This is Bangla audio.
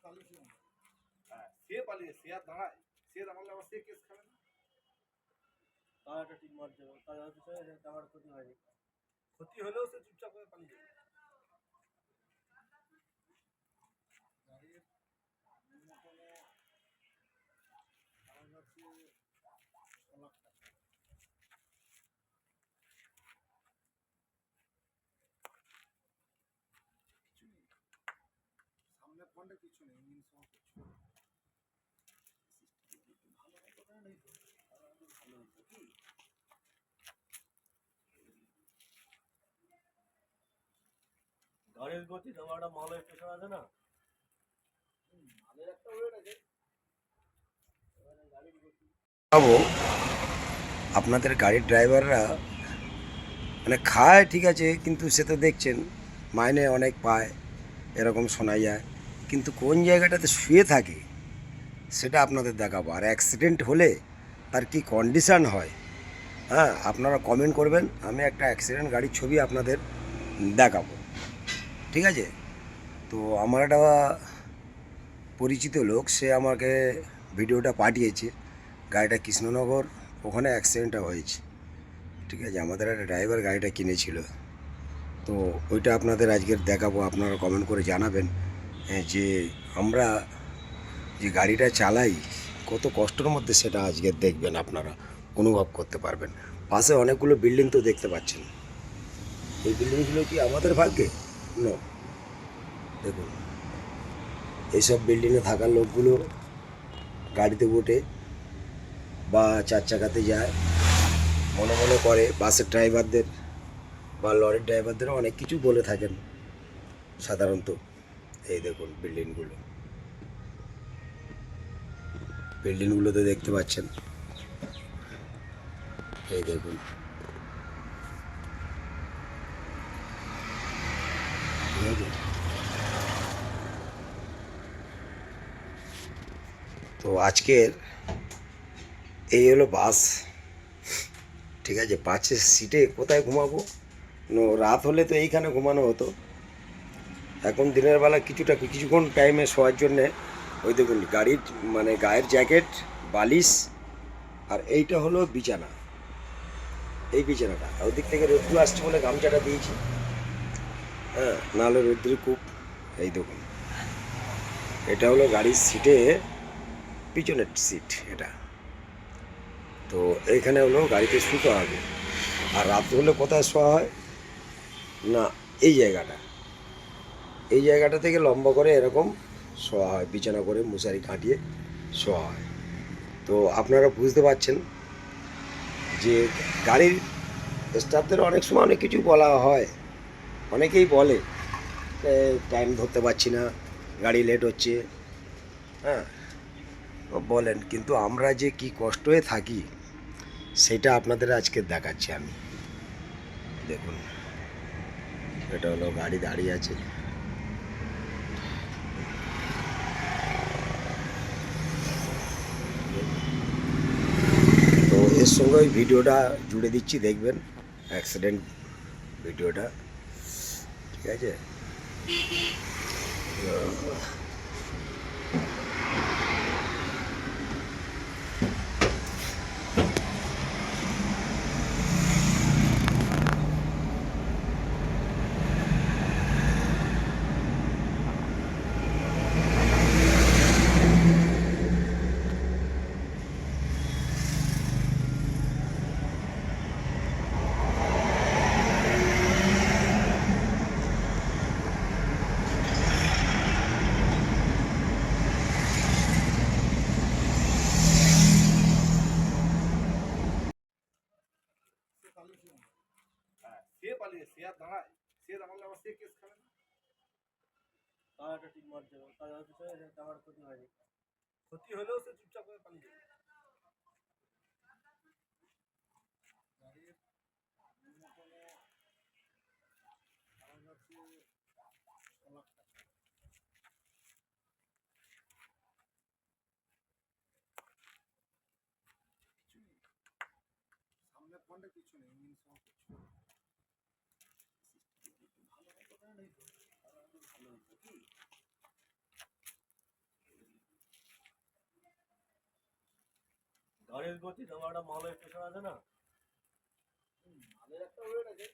হ্যাঁ, সে পালিয়ে সে আর দাঁড়ায়, সে দাঁড়ালে আবার সে কেস খাবে না। তার একটা ঠিক মার দেবো, তার হচ্ছে আমার ক্ষতি হয়নি, ক্ষতি হলেও সে চুপচাপ করে পালিয়ে যাবে। গাড়ির কোনো আমার কাছে 6 লাখ টাকা। কিছু নেই সামনে, ফন্ডে কিছু নেই, ইঞ্জিন সহ কিছু ভালো কথা নেই তো, ভালো হতো কি গাড়ির গতি। তোমার একটা মলের স্টেশন আছে না, মালের একটা ওয়েট আছে, গাড়ির গতি। আপনাদের গাড়ির ড্রাইভাররা মানে খায় ঠিক আছে, কিন্তু সে তো দেখছেন মাইনে অনেক পায়, এরকম শোনা যায়, কিন্তু কোন জায়গাটাতে শুয়ে থাকে সেটা আপনাদের দেখাবো। আর অ্যাক্সিডেন্ট হলে তার কি কন্ডিশান হয়, হ্যাঁ আপনারা কমেন্ট করবেন, আমি একটা অ্যাক্সিডেন্ট গাড়ির ছবি আপনাদের দেখাবো, ঠিক আছে? তো আমার একটা পরিচিত লোক, সে আমাকে ভিডিওটা পাঠিয়েছে, গাড়িটা কৃষ্ণনগর ওখানে অ্যাক্সিডেন্টটা হয়েছে, ঠিক আছে? আমাদের একটা ড্রাইভার গাড়িটা কিনেছিল, তো ওইটা আপনাদের আজকের দেখাবো। আপনারা কমেন্ট করে জানাবেন যে আমরা যে গাড়িটা চালাই কত কষ্টের মধ্যে, সেটা আজকের দেখবেন, আপনারা অনুভব করতে পারবেন। পাশে অনেকগুলো বিল্ডিং তো দেখতে পাচ্ছেন, এই বিল্ডিংগুলো কি আমাদের ভাগ্যে? নো, দেখুন এইসব বিল্ডিংয়ে থাকা লোকগুলো গাড়িতে ওঠে বা 4 চাকাতে যায়, মনে মনে করে বাসের ড্রাইভারদের বা লরির ড্রাইভারদেরও অনেক কিছু বলে থাকেন সাধারণত। এই দেখুন বিল্ডিংগুলোতে দেখতে পাচ্ছেন, এই দেখুন, ঠিক আছে? তো আজকের এই হলো বাস, ঠিক আছে? পাশের সিটে কোথায় ঘুমাবো? রাত হলে তো এইখানে ঘুমানো হতো, এখন দিনের বেলা কিছুক্ষণ টাইমে শোয়ার জন্যে ওই দেখুন গাড়ির মানে গায়ের জ্যাকেট, বালিশ, আর এইটা হলো বিছানা, এই বিছানাটা। ওই দিক থেকে রোদ্দুর আসছে বলে গামছাটা দিয়েছি, হ্যাঁ, নাহলে রোদ্দুর খুব। এই দেখুন এটা হলো গাড়ির সিটে পিছনের সিট এটা, তো এইখানে হলো গাড়িতে শুতে হবে। আর রাত হলে কোথায় শোয়া হয় না, এই জায়গাটা থেকে লম্বা করে এরকম শোয়া হয়, বিছানা করে মশারি খাটিয়ে শোয়া হয়। তো আপনারা বুঝতে পারছেন যে গাড়ির স্টাফদের অনেক সময় অনেক কিছু বলা হয়, অনেকেই বলে টাইম ধরতে পারছি না, গাড়ি লেট হচ্ছে, হ্যাঁ বলেন, কিন্তু আমরা যে কি কষ্ট হয়ে থাকি সেটা আপনাদের আজকে দেখাচ্ছি আমি। দেখুন এটা হলো গাড়ি দাঁড়িয়ে আছে, তো এর সঙ্গে ওই ভিডিওটা জুড়ে দিচ্ছি, দেখবেন অ্যাক্সিডেন্ট ভিডিওটা, ঠিক আছে? হ্যাঁ, সে পালিয়ে সে আর দাঁড়ায়, সে দাঁড়ালে আবার সে কেস খাবে না। তার একটা ঠিক মার দেবো, তার হচ্ছে আমার ক্ষতি হয়নি, ক্ষতি হলেও সে চুপচাপ করে পালিয়ে যাবে। গাড়ির কোনো আমার কাছে 6 লাখ টাকা। কিছু নেই সামনে, ফন্ডে কিছু নেই, ইঞ্জিন সহ কিছু ভালো কথা নেই তো, ভালো হতো কি ঝড়ের গতি তোমার একটা মালের স্টেশন আছে না, মালের একটা ওয়েট আছে